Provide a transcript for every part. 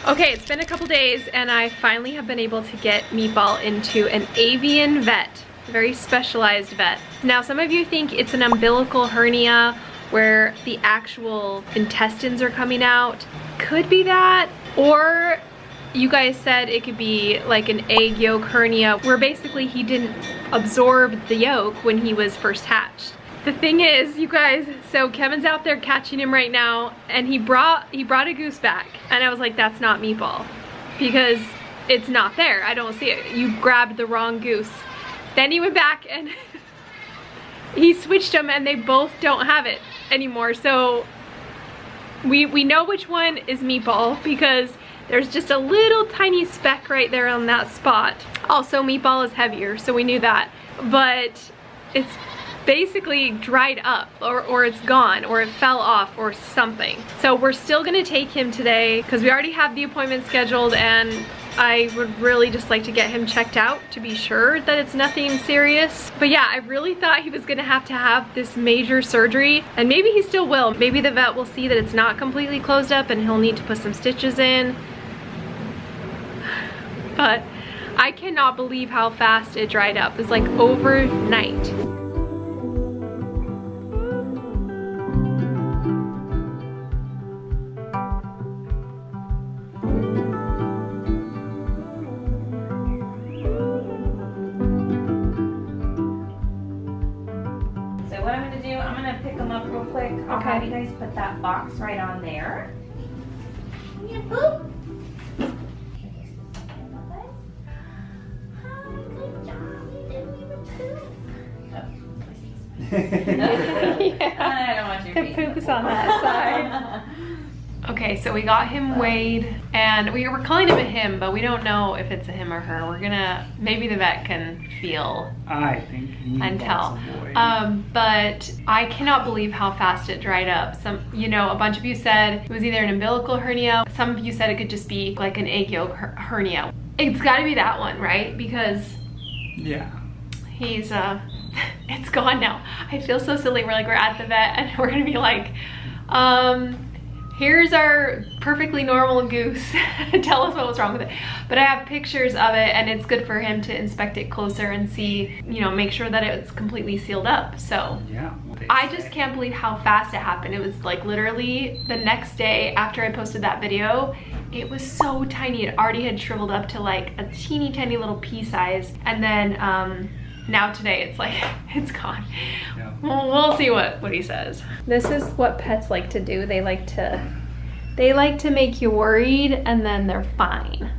Okay, it's been a couple days and I finally have been able to get Meatball into an avian vet, a very specialized vet. Now, some of you think it's an umbilical hernia where the actual intestines are coming out. Could be that, or you guys said it could be like an egg yolk hernia where basically he didn't absorb the yolk when he was first hatched. The thing is, you guys, so Kevin's out there catching him right now, and he brought a goose back, and I was like, that's not Meatball, because it's not there. I don't see it. You grabbed the wrong goose. Then he went back and he switched them, and they both don't have it anymore. So we know which one is Meatball because there's just a little tiny speck right there on that spot. Also, Meatball is heavier, so we knew that, but it's basically dried up, or it's gone, or it fell off, or something. So we're still gonna take him today because we already have the appointment scheduled, and I would really just like to get him checked out to be sure that it's nothing serious. But yeah, I really thought he was gonna have to have this major surgery, and maybe he still will. Maybe the vet will see that it's not completely closed up and he'll need to put some stitches in. But I cannot believe how fast it dried up. It's like overnight. I'll have you guys put that box right on there. Yeah, boop. Good job. You didn't even poop. Yeah. I don't want your The poop's on that side. Okay, so we got him weighed, and we were calling him a him, but we don't know if it's a him or her. We're gonna, maybe the vet can feel I think and tell. boy. But I cannot believe how fast it dried up. A bunch of you said it was either an umbilical hernia. Some of you said it could just be like an egg yolk hernia. It's gotta be that one, right? Because yeah, he's, it's gone now. I feel so silly. We're at the vet and we're gonna be like, here's our perfectly normal goose. Tell us what was wrong with it. But I have pictures of it, and it's good for him to inspect it closer and see, make sure that it's completely sealed up. So yeah, I just can't believe how fast it happened. It was like literally the next day after I posted that video, it was so tiny. It already had shriveled up to like a teeny tiny little pea size. And then now today it's like, it's gone. Yeah. We'll see what he says. This is what pets like to do. They like to make you worried, and then they're fine.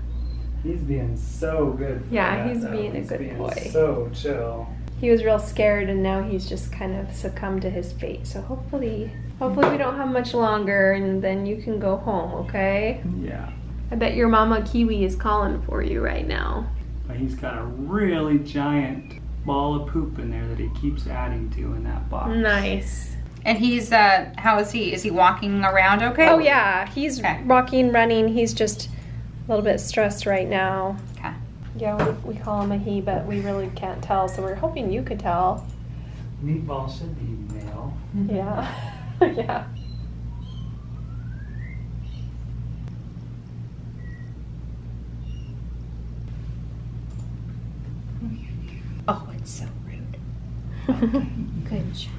He's being so good. Yeah, he's being a good boy. So chill. He was real scared, and now he's just kind of succumbed to his fate. So hopefully we don't have much longer, and then you can go home, okay? Yeah. I bet your mama Kiwi is calling for you right now. But he's got a really giant ball of poop in there that he keeps adding to in that box. Nice. And he's, how is he? Is he walking around okay? Oh yeah, he's walking, running. He's just a little bit stressed right now. Okay. Yeah, we call him a he, but we really can't tell, so we're hoping you could tell. Meatball should be male. Yeah. Yeah. Oh, it's so rude. Good job.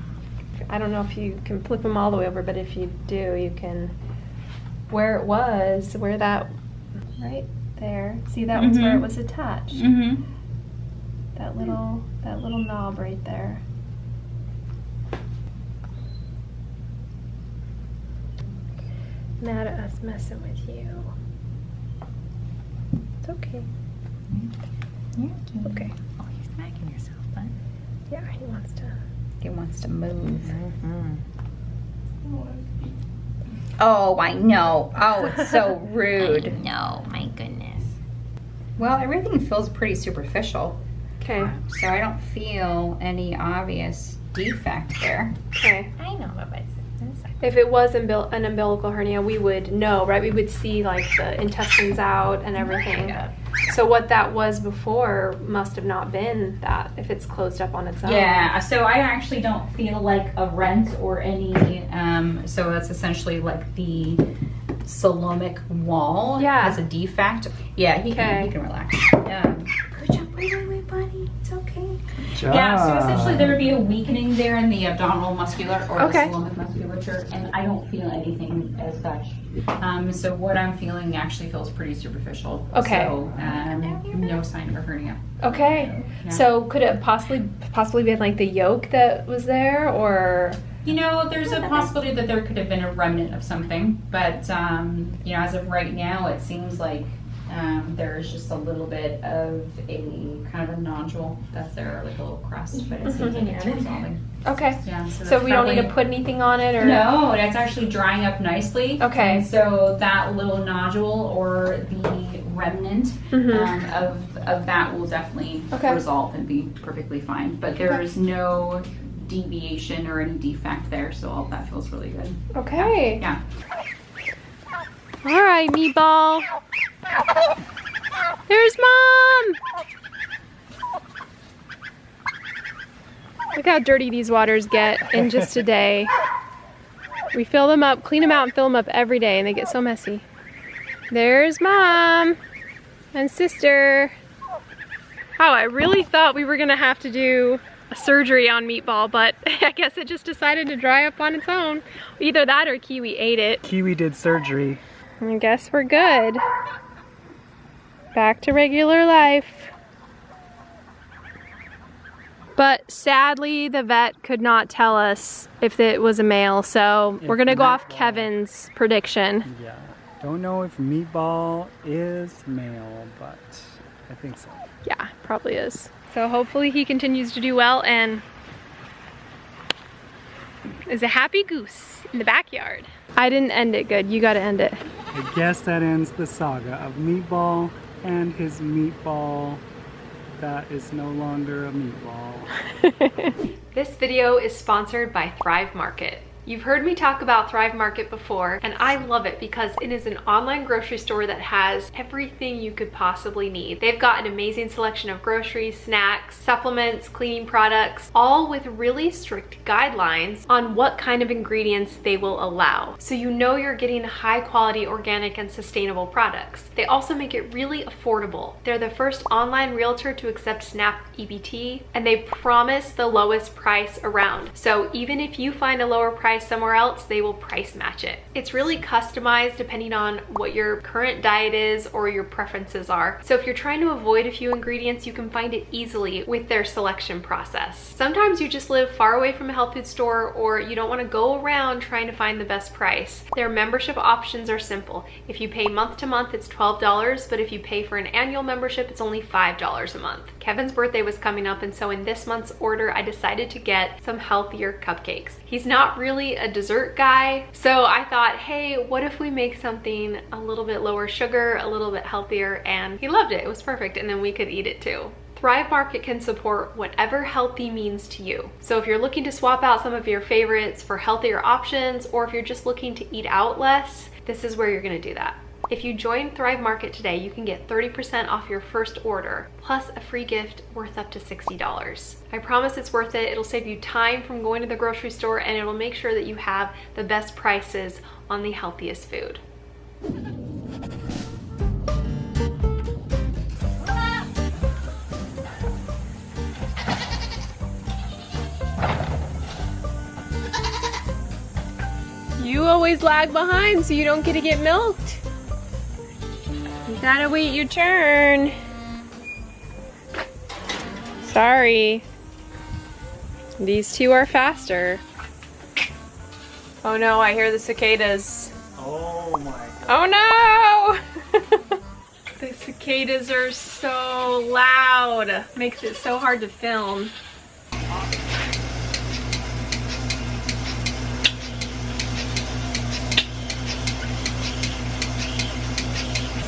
I don't know if you can flip them all the way over, but if you do, you can, where that, right there. See, that was where it was attached. Mm-hmm. That little knob right there. Mad at us messing with you. It's okay. Yeah. Okay. Oh, you're smacking yourself, bud. Yeah, he wants to. He wants to move. Oh, I know. Oh, it's so rude. No, my goodness. Well, everything feels pretty superficial, Okay. so I don't feel any obvious defect there. Okay. I know, but If it was an umbilical hernia, we would know, right? We would see like the intestines out and everything. So what that was before must have not been that, if it's closed up on its own. Yeah, so I actually don't feel like a rent or any, so that's essentially like the coelomic wall has a defect. Yeah, he can relax. Good job. Wait, buddy. It's okay. Yeah, so essentially there would be a weakening there in the abdominal muscular or the coelomic musculature, and I don't feel anything as such. So what I'm feeling actually feels pretty superficial. Okay. So no sign of a hernia. Okay. Yeah. So could it possibly been like the yolk that was there, or? You know, there's a possibility that there could have been a remnant of something, but you know, as of right now, it seems like there's just a little bit of a kind of a nodule that's there, like a little crust, but it seems like it's resolving. Okay. Yeah, so we don't need to put anything on it, or? No, it's actually drying up nicely. Okay. And so that little nodule or the remnant of that will definitely resolve and be perfectly fine. But there's no deviation or any defect there, so all that feels really good. Okay. Yeah. All right, Meatball. There's Mom. Look how dirty these waters get in just a day. We fill them up, clean them out, and fill them up every day, and they get so messy. There's Mom and Sister. Oh, I really thought we were gonna have to do a surgery on Meatball, but I guess it just decided to dry up on its own. Either that or Kiwi ate it. Kiwi did surgery. I guess we're good. Back to regular life. But sadly, the vet could not tell us if it was a male, so we're gonna go off Kevin's prediction. Yeah. Don't know if Meatball is male, but I think so. Yeah, probably is. So hopefully he continues to do well and is a happy goose in the backyard. I didn't end it good. You gotta end it. I guess that ends the saga of Meatball and his meatball that is no longer a meatball. This video is sponsored by Thrive Market. You've heard me talk about Thrive Market before, and I love it because it is an online grocery store that has everything you could possibly need. They've got an amazing selection of groceries, snacks, supplements, cleaning products, all with really strict guidelines on what kind of ingredients they will allow. So you know you're getting high quality, organic, and sustainable products. They also make it really affordable. They're the first online realtor to accept SNAP EBT, and they promise the lowest price around. So even if you find a lower price somewhere else, they will price match it. It's really customized depending on what your current diet is or your preferences are. So if you're trying to avoid a few ingredients, you can find it easily with their selection process. Sometimes you just live far away from a health food store, or you don't want to go around trying to find the best price. Their membership options are simple. If you pay month to month, it's $12, but if you pay for an annual membership, it's only $5 a month. Kevin's birthday was coming up, and so in this month's order, I decided to get some healthier cupcakes. He's not really a dessert guy, so I thought, hey, what if we make something a little bit lower sugar, a little bit healthier, and he loved it. It was perfect, and then we could eat it too. Thrive Market can support whatever healthy means to you. So if you're looking to swap out some of your favorites for healthier options, or if you're just looking to eat out less, this is where you're gonna do that. If you join Thrive Market today, you can get 30% off your first order, plus a free gift worth up to $60. I promise it's worth it. It'll save you time from going to the grocery store, and it'll make sure that you have the best prices on the healthiest food. You always lag behind, so you don't get to get milked. You gotta wait your turn. Sorry. These two are faster. Oh no, I hear the cicadas. Oh my god. Oh no! The cicadas are so loud. Makes it so hard to film.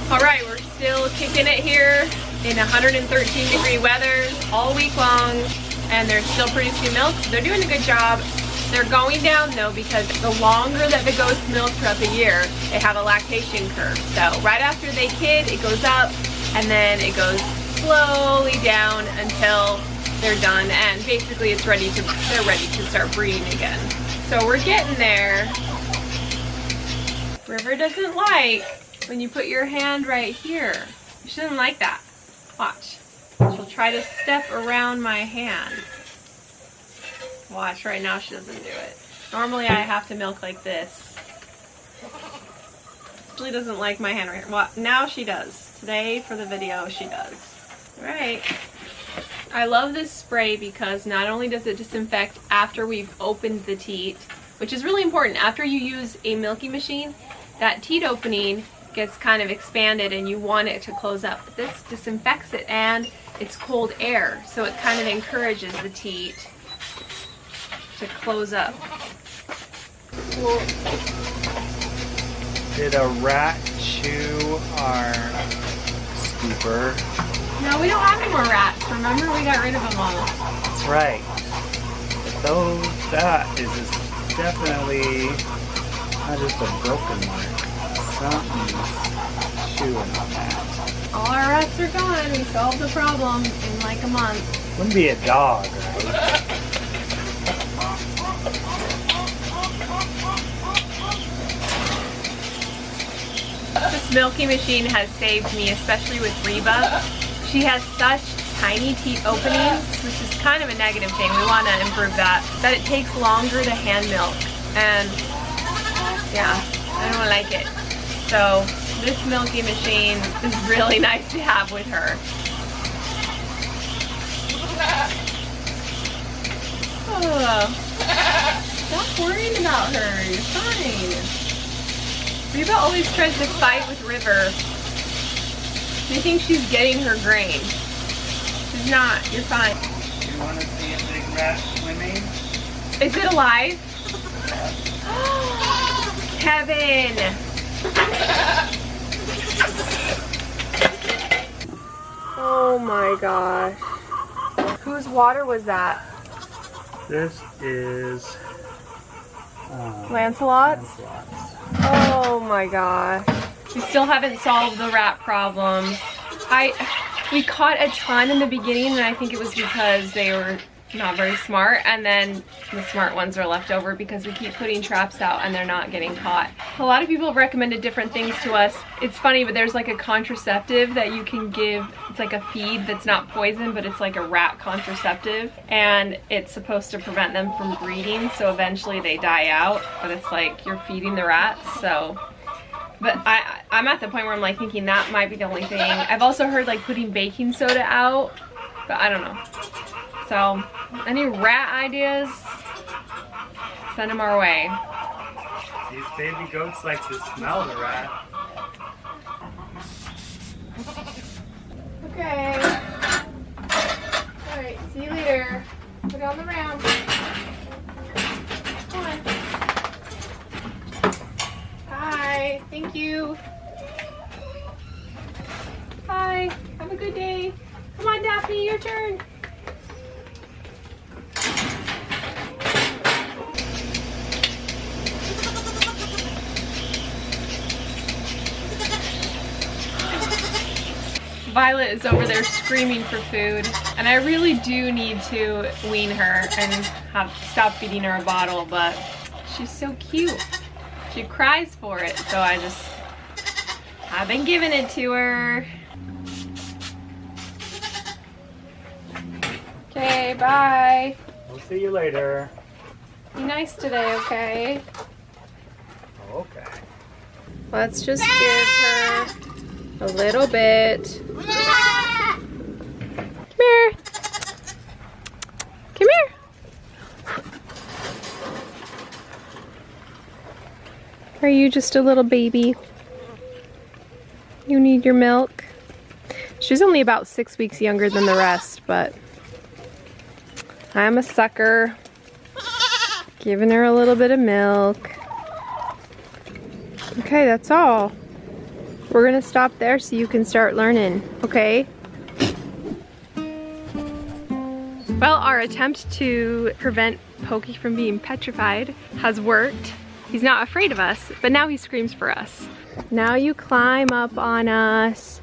All right, we're still kicking it here in 113-degree weather all week long, and they're still producing milk. They're doing a good job. They're going down though, because the longer that the goats milk throughout the year, they have a lactation curve. So right after they kid, it goes up, and then it goes slowly down until they're done, and basically they're ready to start breeding again. So we're getting there. River doesn't like when you put your hand right here. She doesn't like that. Watch. She'll try to step around my hand. Watch, right now she doesn't do it. Normally I have to milk like this. She doesn't like my hand right here. Well, now she does. Today for the video she does. Alright. I love this spray because not only does it disinfect after we've opened the teat, which is really important. After you use a milking machine, that teat opening gets kind of expanded and you want it to close up. But this disinfects it and it's cold air, so it kind of encourages the teat to close up. Cool. Did a rat chew our scooper? No, we don't have any more rats. Remember, we got rid of them all. That's right. But that is definitely not just a broken mark. Something's chewing on that. All our rats are gone. We solved the problem in like a month. Wouldn't be a dog, right? This milking machine has saved me, especially with Reba. She has such tiny teat openings, which is kind of a negative thing. We want to improve that. That it takes longer to hand milk. And yeah, I don't like it. So this milking machine is really nice to have with her. Oh, stop worrying about her. You're fine. Reba always tries to fight with River. They think she's getting her grain. She's not. You're fine. You want to see a big rat swimming? Is it alive? Kevin! Oh my gosh. Whose water was that? This is Lancelot's? Oh my gosh. We still haven't solved the rat problem. We caught a ton in the beginning and I think it was because they were not very smart, and then the smart ones are left over because we keep putting traps out and they're not getting caught. A lot of people have recommended different things to us. It's funny, but there's like a contraceptive that you can give. It's like a feed that's not poison, but it's like a rat contraceptive, and it's supposed to prevent them from breeding, so eventually they die out, but it's like you're feeding the rats. So but I'm at the point where I'm like thinking that might be the only thing. I've also heard like putting baking soda out, but I don't know. So, any rat ideas? Send them our way. These baby goats like to smell the rat. Okay. Alright, see you later. Put on the ramp. Come on. Bye. Thank you. Bye. Have a good day. Come on, Daphne, your turn. Violet is over there screaming for food, and I really do need to wean her and stop feeding her a bottle, but she's so cute. She cries for it, so I've been giving it to her. Okay, bye. We'll see you later. Be nice today, okay? Okay. Let's just give her a little bit. Come here. Come here. Are you just a little baby? You need your milk? She's only about 6 weeks younger than the rest, but I'm a sucker. Giving her a little bit of milk. Okay, that's all. We're gonna stop there so you can start learning, okay? Well, our attempt to prevent Pokey from being petrified has worked. He's not afraid of us, but now he screams for us. Now you climb up on us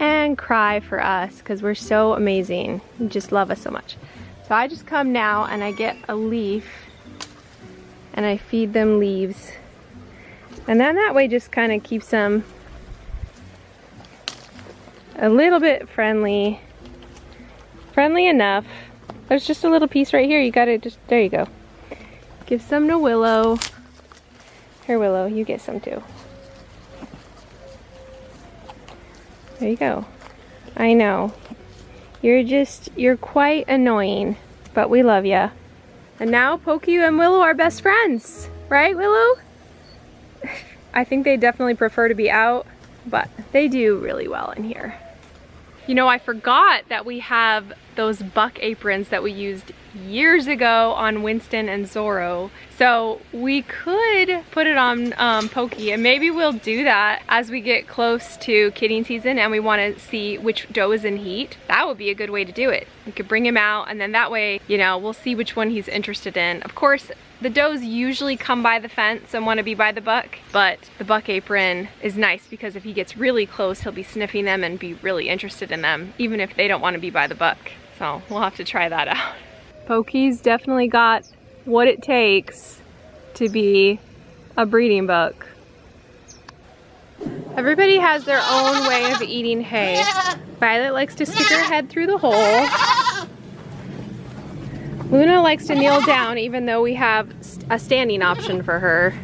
and cry for us because we're so amazing. You just love us so much. So I just come now and I get a leaf and I feed them leaves. And then that way just kind of keeps them a little bit friendly. Friendly enough. There's just a little piece right here. You gotta just, there you go. Give some to Willow. Here, Willow, you get some too. There you go. I know. You're quite annoying, but we love ya. And now Pokey and Willow are best friends. Right, Willow? I think they definitely prefer to be out, but they do really well in here. You know, I forgot that we have those buck aprons that we used years ago on Winston and Zorro. So we could put it on Pokey, and maybe we'll do that as we get close to kidding season and we want to see which doe is in heat. That would be a good way to do it. We could bring him out, and then that way, you know, we'll see which one he's interested in. Of course, the does usually come by the fence and want to be by the buck, but the buck apron is nice because if he gets really close, he'll be sniffing them and be really interested in them, even if they don't want to be by the buck. So we'll have to try that out. Pokey's definitely got what it takes to be a breeding buck. Everybody has their own way of eating hay. Violet likes to stick her head through the hole. Luna likes to kneel down even though we have a standing option for her.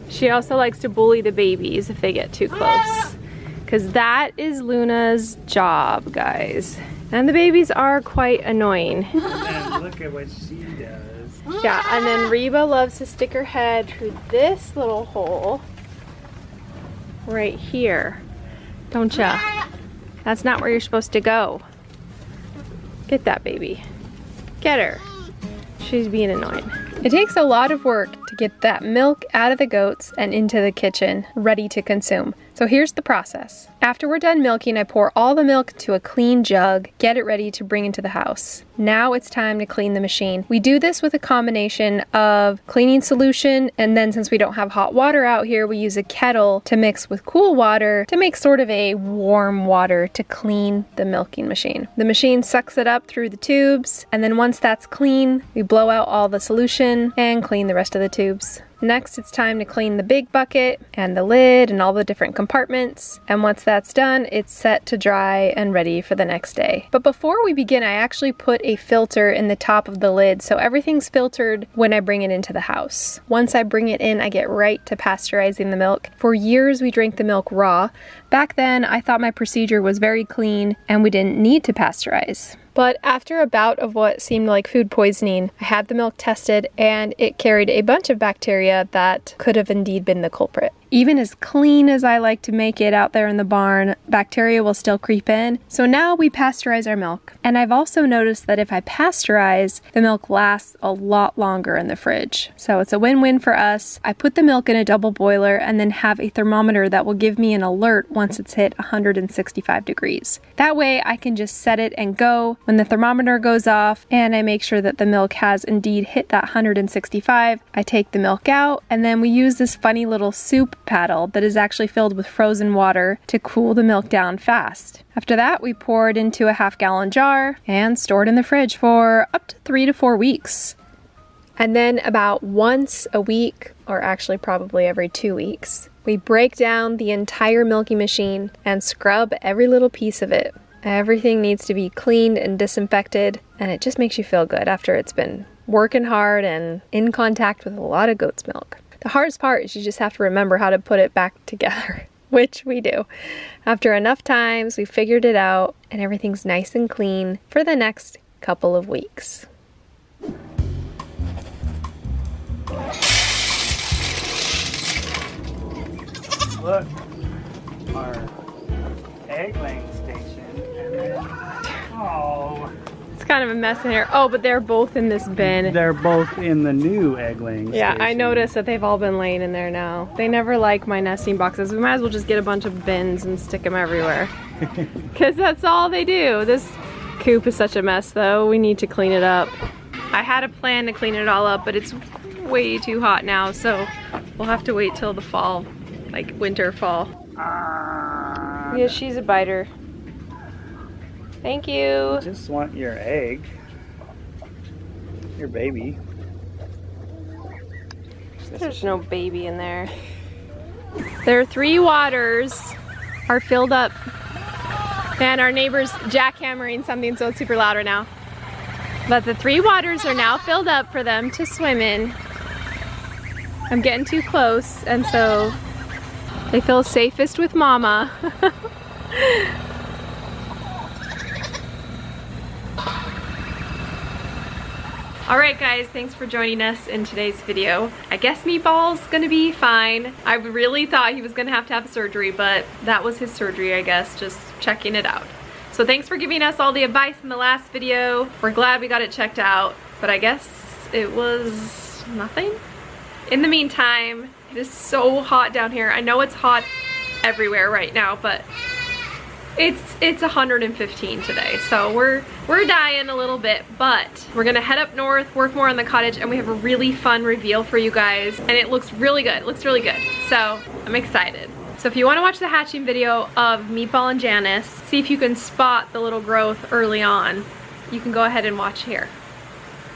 She also likes to bully the babies if they get too close. Because that is Luna's job, guys. And the babies are quite annoying. And look at what she does. Yeah, and then Reba loves to stick her head through this little hole right here. Don't ya? That's not where you're supposed to go. Get that baby. Get her. She's being annoying. It takes a lot of work to get that milk out of the goats and into the kitchen, ready to consume. So here's the process. After we're done milking, I pour all the milk into a clean jug, get it ready to bring into the house. Now it's time to clean the machine. We do this with a combination of cleaning solution, and then since we don't have hot water out here, we use a kettle to mix with cool water to make sort of a warm water to clean the milking machine. The machine sucks it up through the tubes, and then once that's clean, we blow out all the solution and clean the rest of the tubes. Next, it's time to clean the big bucket and the lid and all the different compartments. And once that's done, it's set to dry and ready for the next day. But before we begin, I actually put a filter in the top of the lid so everything's filtered when I bring it into the house. Once I bring it in, I get right to pasteurizing the milk. For years, we drank the milk raw. Back then, I thought my procedure was very clean and we didn't need to pasteurize. But after a bout of what seemed like food poisoning, I had the milk tested and it carried a bunch of bacteria that could have indeed been the culprit. Even as clean as I like to make it out there in the barn, bacteria will still creep in. So now we pasteurize our milk. And I've also noticed that if I pasteurize, the milk lasts a lot longer in the fridge. So it's a win-win for us. I put the milk in a double boiler and then have a thermometer that will give me an alert once it's hit 165 degrees. That way I can just set it and go when the thermometer goes off, and I make sure that the milk has indeed hit that 165. I take the milk out, and then we use this funny little soup paddle that is actually filled with frozen water to cool the milk down fast. After that, we pour it into a half-gallon jar and store it in the fridge for up to 3 to 4 weeks. And then about once a week, or actually probably every 2 weeks, we break down the entire milking machine and scrub every little piece of it. Everything needs to be cleaned and disinfected, and it just makes you feel good after it's been working hard and in contact with a lot of goat's milk. The hardest part is you just have to remember how to put it back together, which we do. After enough times, we figured it out, and everything's nice and clean for the next couple of weeks. Look, our egg laying station. Oh. It's kind of a mess in here. Oh, but they're both in this bin. They're both in the new egg laying Yeah, station. I noticed that they've all been laying in there now. They never like my nesting boxes. We might as well just get a bunch of bins and stick them everywhere. Because that's all they do. This coop is such a mess though. We need to clean it up. I had a plan to clean it all up, but it's way too hot now, so we'll have to wait till the fall, like winter, fall. Yeah, she's a biter. Thank you. Just want your egg. Your baby. There's no baby in there. Their 3 waters are filled up. And our neighbor's jackhammering something, so it's super loud right now. But the 3 waters are now filled up for them to swim in. I'm getting too close, and so they feel safest with Mama. Alright guys, thanks for joining us in today's video. I guess Meatball's gonna be fine. I really thought he was gonna have surgery, but that was his surgery, I guess, just checking it out. So thanks for giving us all the advice in the last video. We're glad we got it checked out, but I guess it was nothing. In the meantime, it is so hot down here. I know it's hot everywhere right now, but it's 115 today, so we're dying a little bit, but we're gonna head up north, work more on the cottage, and we have a really fun reveal for you guys, and it looks really good. It looks really good, so I'm excited. So if you want to watch the hatching video of Meatball and Janice, see if you can spot the little growth early on, you can go ahead and watch here.